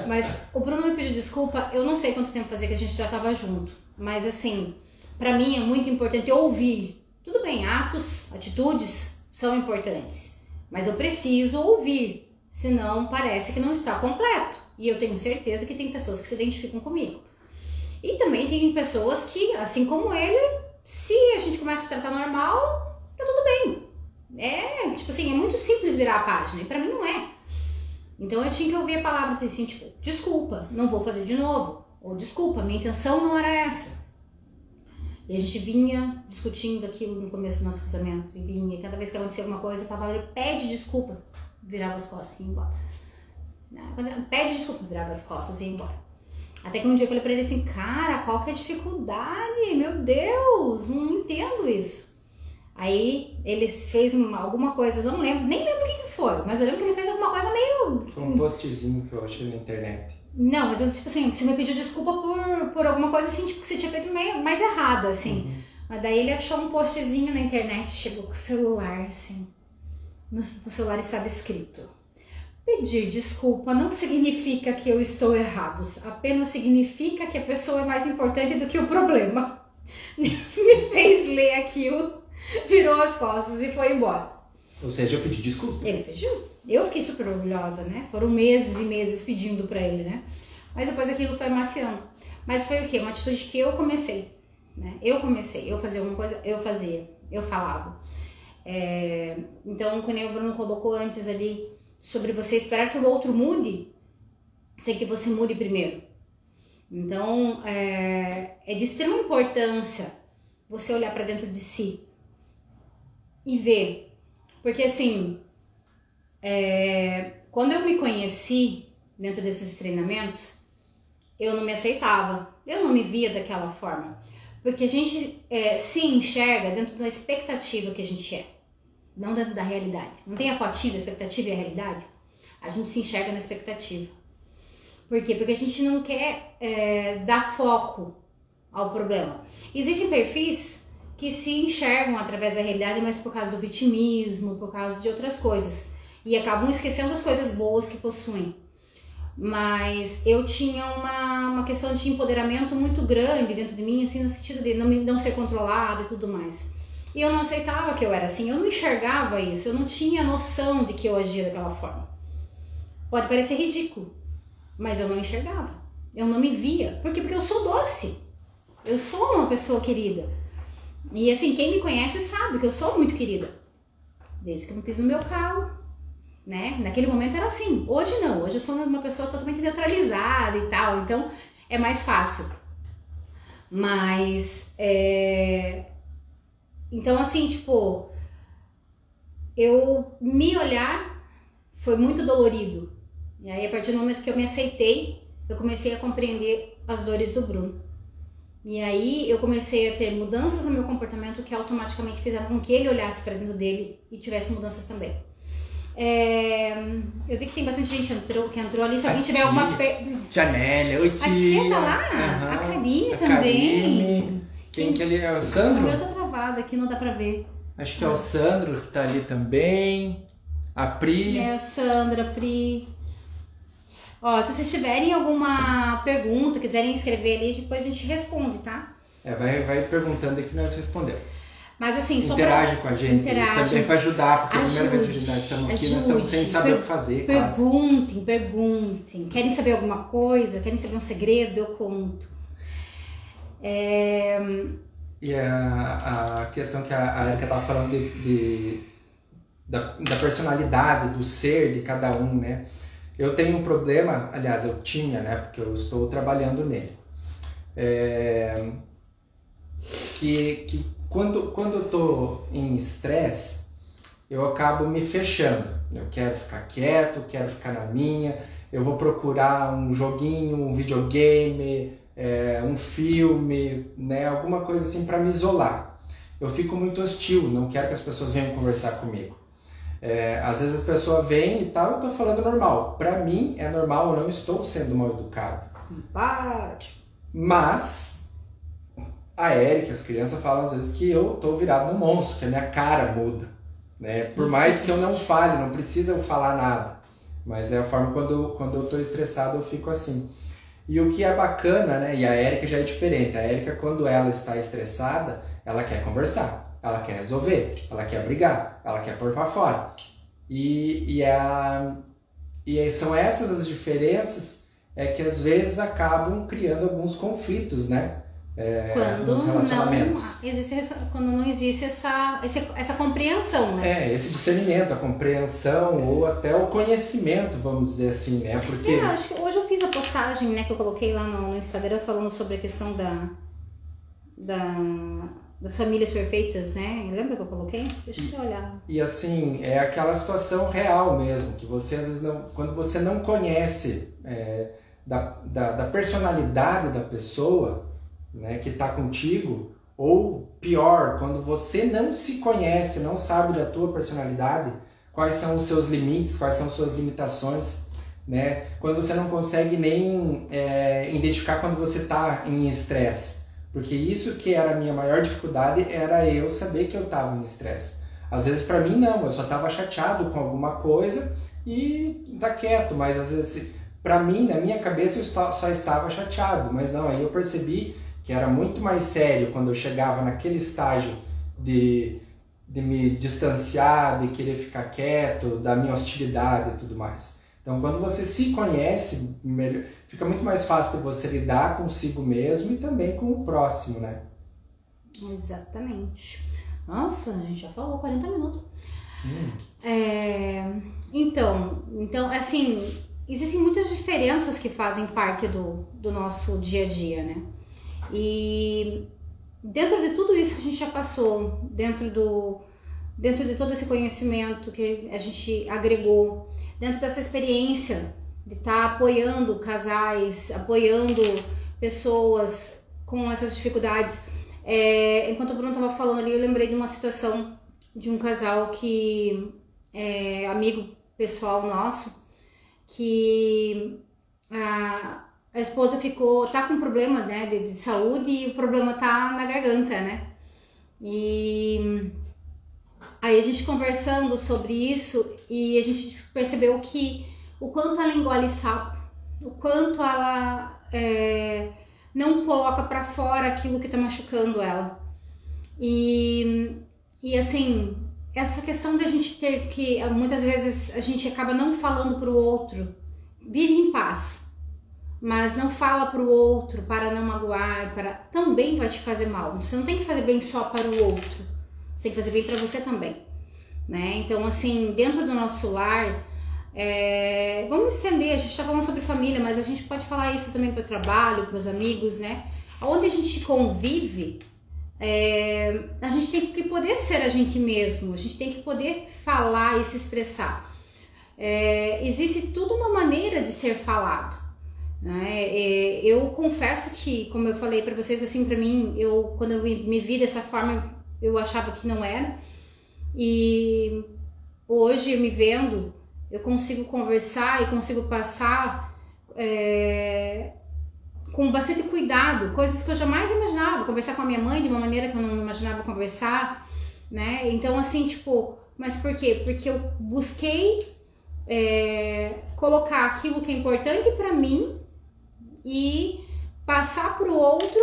A: Mas o Bruno me pediu desculpa, eu não sei quanto tempo fazia que a gente já tava junto. Mas assim, pra mim é muito importante ouvir. Tudo bem, atos, atitudes são importantes. Mas eu preciso ouvir, senão parece que não está completo. E eu tenho certeza que tem pessoas que se identificam comigo. E também tem pessoas que, assim como ele, se a gente começa a tratar normal, tá tudo bem. Tipo assim, é muito simples virar a página, e pra mim não é. Então eu tinha que ouvir a palavra assim, tipo, desculpa, não vou fazer de novo. Ou desculpa, minha intenção não era essa. E a gente vinha discutindo aquilo no começo do nosso casamento. E vinha, cada vez que acontecia alguma coisa, eu falava, pede desculpa, virava as costas e ia embora. Pede desculpa, virava as costas e ia embora. Até que um dia eu falei pra ele assim, cara, qual que é a dificuldade? Meu Deus, não entendo isso. Aí ele fez alguma coisa, não lembro, nem lembro o que foi, mas eu lembro que ele fez alguma coisa meio...
B: Foi um postzinho que eu achei na internet.
A: Não, mas eu, tipo assim, você me pediu desculpa por alguma coisa assim, tipo, que você tinha feito meio mais errada, assim. Uhum. Mas daí ele achou um postzinho na internet, chegou com o celular, assim, no celular estava escrito: pedir desculpa não significa que eu estou errado, apenas significa que a pessoa é mais importante do que o problema. Me fez ler aquilo, virou as costas e foi embora.
B: Ou seja, eu pedi desculpa.
A: Ele pediu. Eu fiquei super orgulhosa, né? Foram meses e meses pedindo pra ele, né? Mas depois aquilo foi amaciando. Mas foi o quê? Uma atitude que eu comecei, né? Eu fazia alguma coisa, eu falava. Então, quando o Bruno colocou antes ali sobre você esperar que o outro mude, sem que você mude primeiro. Então, é de extrema importância você olhar pra dentro de si e ver. Porque assim, Quando eu me conheci dentro desses treinamentos, eu não me aceitava, eu não me via daquela forma. Porque a gente se enxerga dentro da expectativa que a gente é, não dentro da realidade. Não tem a fotinha da expectativa e a realidade? A gente se enxerga na expectativa. Por quê? Porque a gente não quer dar foco ao problema. Existem perfis que se enxergam através da realidade, mas por causa do vitimismo, por causa de outras coisas. E acabam esquecendo as coisas boas que possuem. Mas eu tinha uma questão de empoderamento muito grande dentro de mim, assim, no sentido de não ser controlada e tudo mais. E eu não aceitava que eu era assim, eu não enxergava isso, eu não tinha noção de que eu agia daquela forma. Pode parecer ridículo, mas eu não enxergava, eu não me via. Por quê? Porque eu sou doce, eu sou uma pessoa querida. E assim, quem me conhece sabe que eu sou muito querida, desde que eu me pus no meu carro, né? Naquele momento era assim, hoje não, hoje eu sou uma pessoa totalmente neutralizada e tal, então é mais fácil. Mas, então assim, tipo, eu me olhar foi muito dolorido. E aí, a partir do momento que eu me aceitei, eu comecei a compreender as dores do Bruno. E aí, eu comecei a ter mudanças no meu comportamento que automaticamente fizeram com que ele olhasse para dentro dele e tivesse mudanças também. Eu vi que tem bastante gente que entrou ali. Se alguém tiver alguma pergunta.
B: Tia Nélia, oi tia.
A: A tia tá lá?
B: Uhum.
A: A Karine
B: a
A: também.
B: Karine. Quem que ele é? O Sandro?
A: Eu tô travada aqui, não dá pra ver.
B: Acho que é o Sandro que tá ali também. A Pri.
A: É, a Sandra, a Pri. Ó, se vocês tiverem alguma pergunta, quiserem escrever ali, depois a gente responde, tá?
B: Vai perguntando aí que nós respondemos.
A: Mas assim, só
B: interage com a gente também para ajudar, porque
A: ajude,
B: a primeira vez que nós estamos aqui, nós estamos sem saber o que fazer.
A: Perguntem. Querem saber alguma coisa? Querem saber um segredo? Eu conto.
B: E a questão que a Erika estava falando da personalidade, do ser de cada um, né? Eu tenho um problema, aliás, eu tinha, né? Porque eu estou trabalhando nele. Que quando eu tô em estresse, eu acabo me fechando. Eu quero ficar quieto, quero ficar na minha, eu vou procurar um joguinho, um videogame, um filme, né, alguma coisa assim para me isolar. Eu fico muito hostil, não quero que as pessoas venham conversar comigo. Às vezes as pessoas vêm e tal, eu tô falando normal. Para mim é normal, eu não estou sendo mal educado. Mas a Erika, as crianças falam às vezes que eu tô virado no monstro, que a minha cara muda, né? Por mais que eu não fale, não precisa eu falar nada, mas é a forma quando eu tô estressado eu fico assim. E o que é bacana, né? E a Erika já é diferente. A Erika, quando ela está estressada, ela quer conversar, ela quer resolver, ela quer brigar, ela quer pôr pra fora. E são essas as diferenças que às vezes acabam criando alguns conflitos, né? Nos relacionamentos.
A: Quando não existe essa compreensão, né?
B: Esse discernimento, a compreensão ou até o conhecimento, vamos dizer assim, né? Porque
A: acho que hoje eu fiz a postagem, né, que eu coloquei lá no Instagram falando sobre a questão das famílias perfeitas, né? Lembra que eu coloquei? Deixa eu olhar.
B: E assim, é aquela situação real mesmo, que você às vezes quando você não conhece da personalidade da pessoa, né, que está contigo, ou pior, quando você não se conhece, não sabe da tua personalidade, quais são os seus limites, quais são as suas limitações, né? Quando você não consegue nem identificar quando você está em estresse, porque isso que era a minha maior dificuldade, era eu saber que eu estava em estresse. Às vezes para mim não, eu só estava chateado com alguma coisa e tá quieto, mas às vezes para mim, na minha cabeça, eu só estava chateado, mas não, aí eu percebi que era muito mais sério quando eu chegava naquele estágio de me distanciar, de querer ficar quieto, da minha hostilidade e tudo mais. Então, quando você se conhece, fica muito mais fácil de você lidar consigo mesmo e também com o próximo, né?
A: Exatamente. Nossa, a gente já falou 40 minutos. Então, assim, existem muitas diferenças que fazem parte do nosso dia a dia, né? E dentro de tudo isso que a gente já passou, dentro de todo esse conhecimento que a gente agregou, dentro dessa experiência de estar apoiando casais, apoiando pessoas com essas dificuldades. Enquanto o Bruno estava falando ali, eu lembrei de uma situação de um casal que é amigo pessoal nosso, que a esposa tá com problema, né, de saúde, e o problema tá na garganta, né? E aí a gente conversando sobre isso, e a gente percebeu que o quanto ela engole sapo, o quanto ela não coloca pra fora aquilo que tá machucando ela. E assim, essa questão da gente ter que, muitas vezes a gente acaba não falando pro outro, vive em paz, mas não fala pro outro para não magoar, também vai te fazer mal. Você não tem que fazer bem só para o outro, você tem que fazer bem para você também, né? Então, assim, dentro do nosso lar, vamos estender, a gente tá falando sobre família, mas a gente pode falar isso também para o trabalho, para os amigos, né? Onde a gente convive, a gente tem que poder ser a gente mesmo, a gente tem que poder falar e se expressar. Existe tudo uma maneira de ser falado, né? Eu confesso que, como eu falei para vocês, assim, para mim, quando eu me vi dessa forma, eu achava que não era, e hoje, me vendo, eu consigo conversar e consigo passar com bastante cuidado, coisas que eu jamais imaginava, conversar com a minha mãe de uma maneira que eu não imaginava conversar, né? Então, assim, tipo, mas por quê? Porque eu busquei colocar aquilo que é importante pra mim e passar pro outro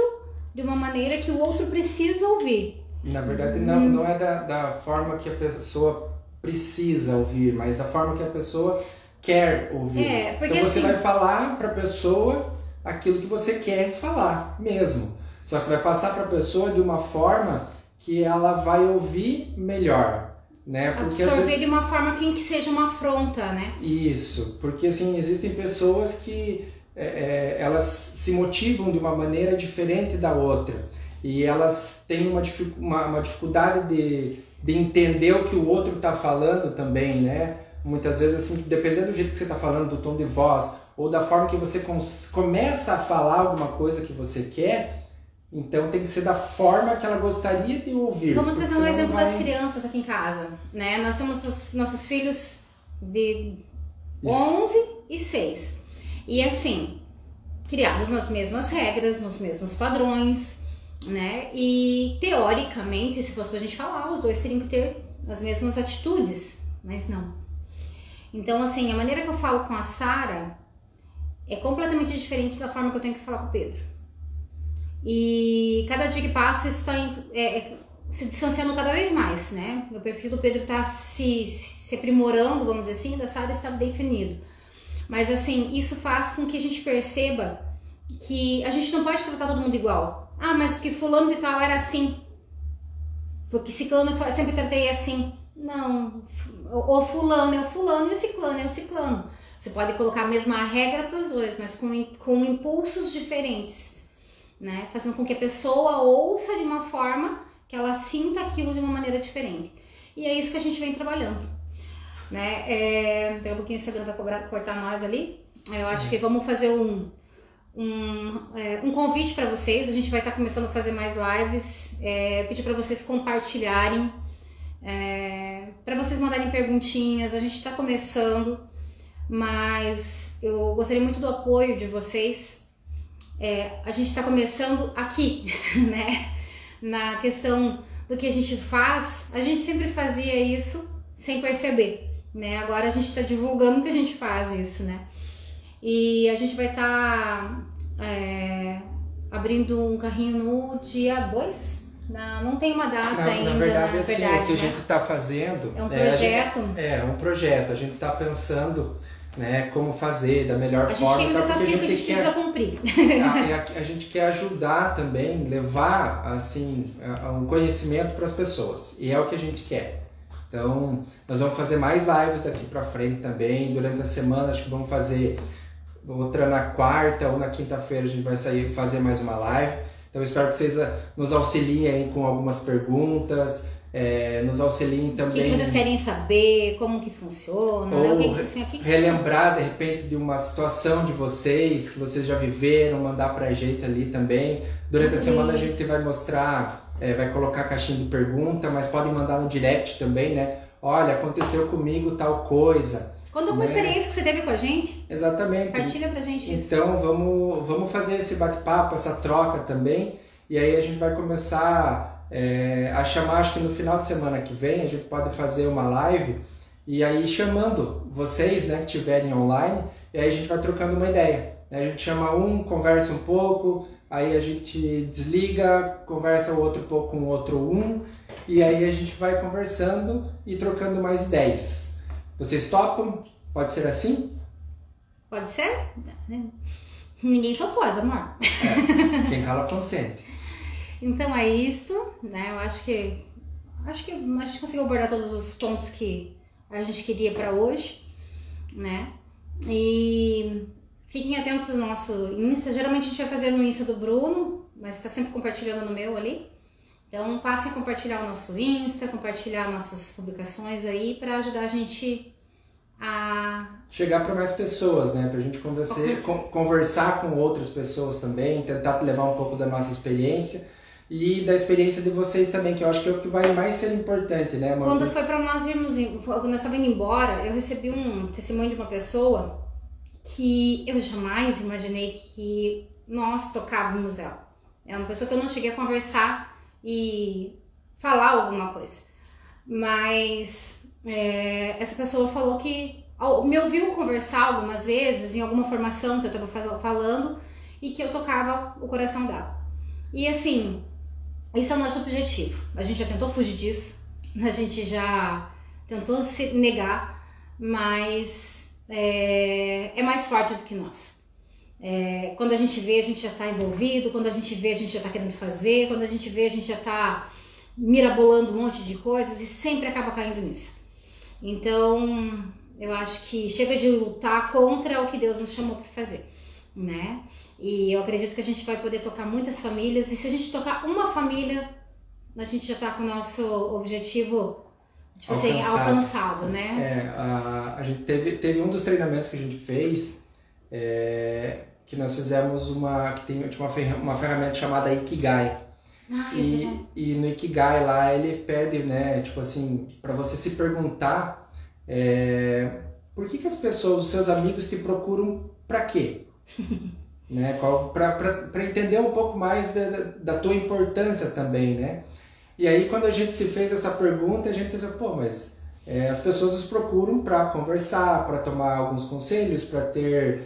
A: de uma maneira que o outro precisa ouvir.
B: Na verdade, não é da forma que a pessoa precisa ouvir, mas da forma que a pessoa quer ouvir.
A: Porque
B: então você
A: assim,
B: vai falar pra pessoa aquilo que você quer falar mesmo. Só que você vai passar pra pessoa de uma forma que ela vai ouvir melhor, né? Porque
A: absorver
B: às vezes,
A: de uma forma que seja uma afronta, né?
B: Isso, porque assim, existem pessoas que elas se motivam de uma maneira diferente da outra e elas têm uma dificuldade de entender o que o outro está falando também, né? Muitas vezes, assim, dependendo do jeito que você está falando, do tom de voz ou da forma que você começa a falar alguma coisa que você quer, então tem que ser da forma que ela gostaria de ouvir.
A: Vamos trazer um exemplo das crianças aqui em casa, né? Nós temos nossos filhos de 11 e 6. E assim, criados nas mesmas regras, nos mesmos padrões, né? E teoricamente, se fosse pra gente falar, os dois teriam que ter as mesmas atitudes, mas não. Então, assim, a maneira que eu falo com a Sara é completamente diferente da forma que eu tenho que falar com o Pedro. E cada dia que passa, isso está se distanciando cada vez mais, né? O perfil do Pedro está se aprimorando, vamos dizer assim, da Sara está definido. Mas, assim, isso faz com que a gente perceba que a gente não pode tratar todo mundo igual. Ah, mas porque fulano de tal era assim. Porque ciclano eu sempre tratei assim. Não, o fulano é o fulano e o ciclano é o ciclano. Você pode colocar a mesma regra para os dois, mas com impulsos diferentes, né? Fazendo com que a pessoa ouça de uma forma que ela sinta aquilo de uma maneira diferente. E é isso que a gente vem trabalhando, né? Tem um pouquinho o Instagram para cortar nós ali. Eu acho que vamos fazer um convite para vocês. A gente vai estar começando a fazer mais lives. Pedir para vocês compartilharem, para vocês mandarem perguntinhas. A gente está começando, mas eu gostaria muito do apoio de vocês. A gente está começando aqui, né? Na questão do que a gente faz, a gente sempre fazia isso sem perceber, né? Agora a gente está divulgando que a gente faz isso, né? E a gente vai estar abrindo um carrinho no dia 2. Não tem uma data ainda.
B: Na verdade, assim, o que a gente está fazendo...
A: É um projeto.
B: É um projeto. A gente está pensando, né, como fazer da melhor forma.
A: A gente tem um desafio que a gente precisa cumprir.
B: A gente quer ajudar também, levar assim, um conhecimento para as pessoas. E é o que a gente quer. Então, nós vamos fazer mais lives daqui para frente também. Durante a semana, acho que vamos fazer outra na quarta ou na quinta-feira. A gente vai fazer mais uma live. Então eu espero que vocês nos auxiliem aí com algumas perguntas, nos auxiliem também.
A: O que vocês querem saber, como que funciona,
B: ou
A: né? O que
B: relembrar de repente de uma situação de vocês, que vocês já viveram, mandar pra gente ali também. Durante a semana a gente vai mostrar, vai colocar a caixinha de pergunta, mas podem mandar no direct também, né? Olha, aconteceu comigo tal coisa.
A: Conta uma experiência que você teve com a gente.
B: Exatamente.
A: Partilha pra gente isso.
B: Então vamos fazer esse bate-papo, essa troca também. E aí a gente vai começar a chamar, acho que no final de semana que vem, a gente pode fazer uma live. E aí chamando vocês, né, que estiverem online. E aí a gente vai trocando uma ideia. A gente chama conversa um pouco. Aí a gente desliga, conversa o outro pouco com o outro e aí a gente vai conversando e trocando mais ideias. Vocês topam? Pode ser assim?
A: Pode ser? Ninguém se opôs, amor.
B: Quem cala consente.
A: Então é isso, né? Eu acho que a gente conseguiu abordar todos os pontos que a gente queria para hoje, né? E fiquem atentos no nosso Insta. Geralmente a gente vai fazer no Insta do Bruno, mas está sempre compartilhando no meu ali. Então passem a compartilhar o nosso Insta, compartilhar nossas publicações aí para ajudar a gente a
B: chegar para mais pessoas, né? Pra gente conversar com outras pessoas também, tentar levar um pouco da nossa experiência e da experiência de vocês também, que eu acho que é o que vai mais ser importante, né, amor?
A: Quando foi para nós irmos, quando nós estávamos indo embora, eu recebi um testemunho de uma pessoa que eu jamais imaginei que nós tocávamos ela. É uma pessoa que eu não cheguei a conversar e falar alguma coisa. Mas essa pessoa falou que me ouviu conversar algumas vezes em alguma formação que eu estava falando e que eu tocava o coração dela. E assim, esse é o nosso objetivo. A gente já tentou fugir disso, a gente já tentou se negar, mas é mais forte do que nós. Quando a gente vê, a gente já está envolvido, quando a gente vê, a gente já está querendo fazer, quando a gente vê, a gente já está mirabolando um monte de coisas e sempre acaba caindo nisso. Então, eu acho que chega de lutar contra o que Deus nos chamou para fazer, né? E eu acredito que a gente vai poder tocar muitas famílias, e se a gente tocar uma família, a gente já está com o nosso objetivo, tipo assim, alcançado, né?
B: A gente teve um dos treinamentos que a gente fez, que nós fizemos uma ferramenta chamada Ikigai. E no Ikigai lá ele pede, né, tipo assim, para você se perguntar por que as pessoas, os seus amigos te procuram para quê? Né, para entender um pouco mais da tua importância também, né? E aí quando a gente se fez essa pergunta, a gente pensou, pô, mas as pessoas nos procuram para conversar, para tomar alguns conselhos, para ter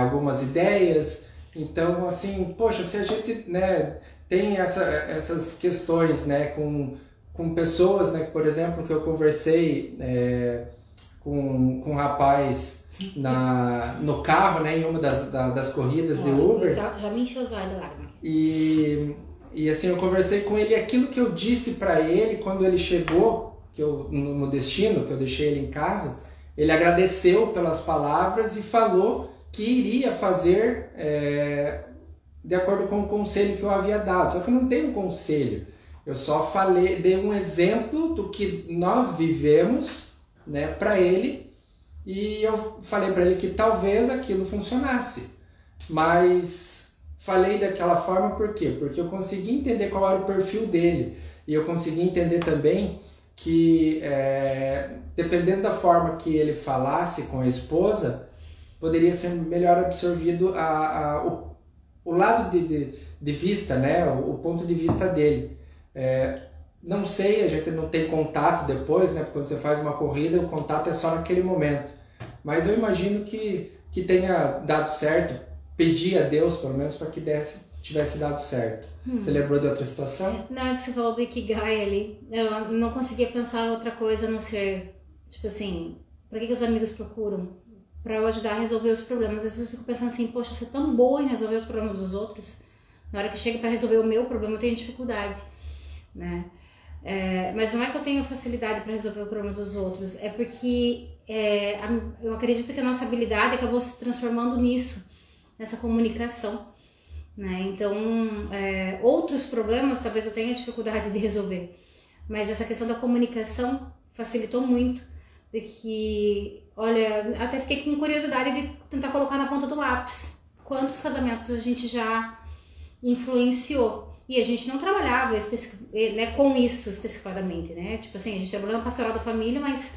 B: algumas ideias. Então, assim, poxa, se a gente, né, tem essas questões, né, com pessoas, né, por exemplo, que eu conversei com um rapaz no carro, né, em uma das corridas de Uber.
A: Já me encheu os olhos da lágrima.
B: E assim, eu conversei com ele, aquilo que eu disse para ele quando ele chegou, no destino, que eu deixei ele em casa, ele agradeceu pelas palavras e falou que iria fazer de acordo com o conselho que eu havia dado. Só que eu não tenho um conselho, eu só dei um exemplo do que nós vivemos, né, para ele, e eu falei para ele que talvez aquilo funcionasse, mas falei daquela forma por quê? Porque eu consegui entender qual era o perfil dele, e eu consegui entender também que dependendo da forma que ele falasse com a esposa, poderia ser melhor absorvido o lado de vista, né? O ponto de vista dele. Não sei, a gente não tem contato depois, né? Porque quando você faz uma corrida, o contato é só naquele momento. Mas eu imagino que tenha dado certo, pedi a Deus, pelo menos, para que tivesse dado certo. Você lembrou de outra situação?
A: Não, que você falou do Ikigai ali. Eu não conseguia pensar em outra coisa a não ser, tipo assim, para que os amigos procuram? Para eu ajudar a resolver os problemas. Às vezes eu fico pensando assim, poxa, eu sou tão boa em resolver os problemas dos outros. Na hora que chega para resolver o meu problema, eu tenho dificuldade, né? Mas não é que eu tenho facilidade para resolver o problema dos outros, é porque eu acredito que a nossa habilidade acabou se transformando nisso, nessa comunicação. né? Então, outros problemas talvez eu tenha dificuldade de resolver, mas essa questão da comunicação facilitou muito, porque, olha, até fiquei com curiosidade de tentar colocar na ponta do lápis quantos casamentos a gente já influenciou. E a gente não trabalhava né, com isso especificadamente, né? Tipo assim, a gente trabalhava no pastoral da família, mas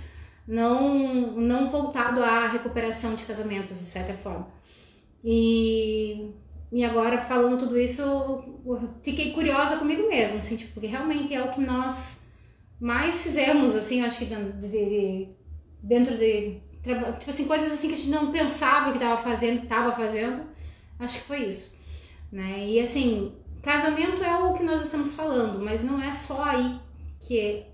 A: não voltado à recuperação de casamentos, de certa forma. E agora, falando tudo isso, eu fiquei curiosa comigo mesma, assim, tipo, porque realmente é o que nós mais fizemos, assim, eu acho que dentro de tipo assim, coisas assim que a gente não pensava que estava fazendo, acho que foi isso, né? E assim, casamento é o que nós estamos falando, mas não é só aí que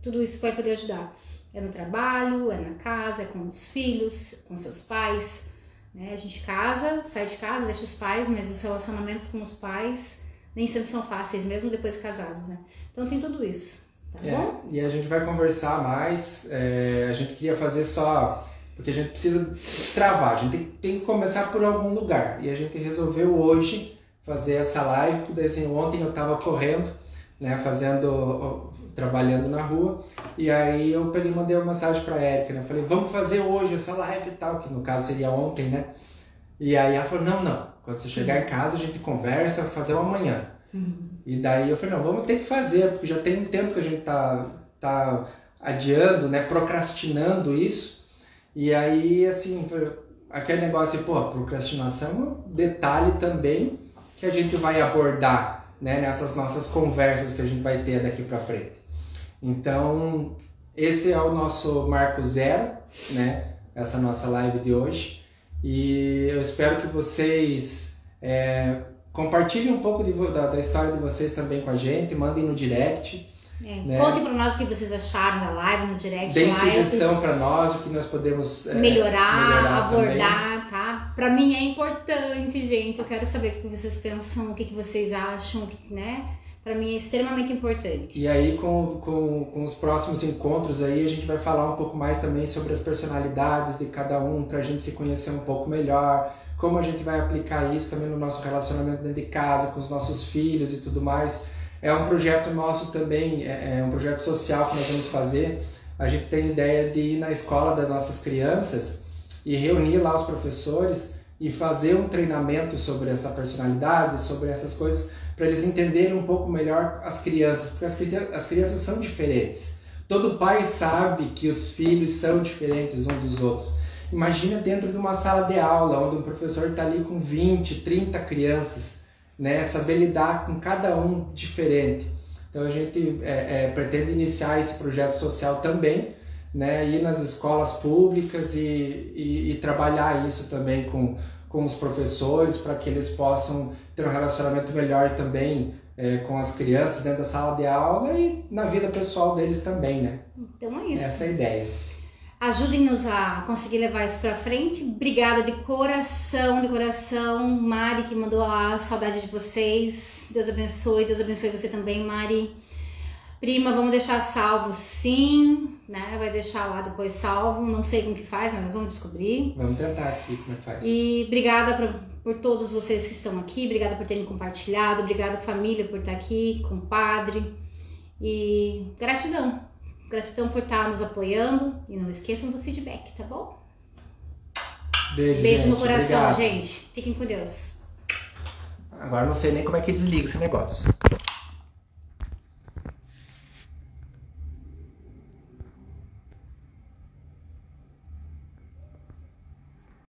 A: tudo isso vai poder ajudar. É no trabalho, é na casa, é com os filhos, com seus pais, né? A gente sai de casa, deixa os pais, mas os relacionamentos com os pais nem sempre são fáceis, mesmo depois de casados, né? Então tem tudo isso, tá bom?
B: E a gente vai conversar mais, a gente queria fazer só... Porque a gente precisa destravar, a gente tem que começar por algum lugar. E a gente resolveu hoje fazer essa live, porque assim, ontem eu estava correndo, né, trabalhando na rua, e aí eu peguei e mandei uma mensagem para a Érica, né, falei, vamos fazer hoje essa live e tal, que no caso seria ontem, né? E aí ela falou, não, quando você chegar em casa a gente conversa, vai fazer amanhã. E daí eu falei, não, vamos ter que fazer, porque já tem um tempo que a gente tá adiando, né, procrastinando isso. E aí, assim, aquele negócio, pô, procrastinação é um detalhe também que a gente vai abordar, né, nessas nossas conversas que a gente vai ter daqui pra frente. Então, esse é o nosso marco zero, né, essa nossa live de hoje. E eu espero que vocês compartilhem um pouco da história de vocês também com a gente, mandem no direct.
A: Né? Contem para nós o que vocês acharam da live no direct.
B: Deem sugestão para nós, o que nós podemos
A: melhorar abordar, também. Tá? Para mim é importante, gente. Eu quero saber o que vocês pensam, o que vocês acham, né? Para mim é extremamente importante.
B: E aí com os próximos encontros aí a gente vai falar um pouco mais também sobre as personalidades de cada um, para a gente se conhecer um pouco melhor, como a gente vai aplicar isso também no nosso relacionamento dentro de casa, com os nossos filhos e tudo mais. É um projeto nosso também, é um projeto social que nós vamos fazer. A gente tem ideia de ir na escola das nossas crianças e reunir lá os professores e fazer um treinamento sobre essa personalidade, sobre essas coisas, para eles entenderem um pouco melhor as crianças, porque as crianças são diferentes. Todo pai sabe que os filhos são diferentes uns dos outros. Imagina dentro de uma sala de aula, onde um professor está ali com 20, 30 crianças, né, saber lidar com cada um diferente. Então a gente pretende iniciar esse projeto social também, né, ir nas escolas públicas e trabalhar isso também com os professores, para que eles possam ter um relacionamento melhor também com as crianças dentro da sala de aula e na vida pessoal deles também, né?
A: Então é isso.
B: Essa é a ideia.
A: Ajudem-nos a conseguir levar isso pra frente. Obrigada de coração, Mari, que mandou a saudade de vocês. Deus abençoe você também, Mari. Prima, vamos deixar salvo sim, né? Vai deixar lá depois salvo. Não sei como que faz, mas nós vamos descobrir.
B: Vamos tentar aqui como é que faz.
A: E obrigada por todos vocês que estão aqui. Obrigada por terem compartilhado. Obrigada, família, por estar aqui, compadre. E gratidão. Gratidão por estar nos apoiando e não esqueçam do feedback, tá bom? Beijo no coração, obrigado. Gente. Fiquem com Deus.
B: Agora não sei nem como é que desliga esse negócio.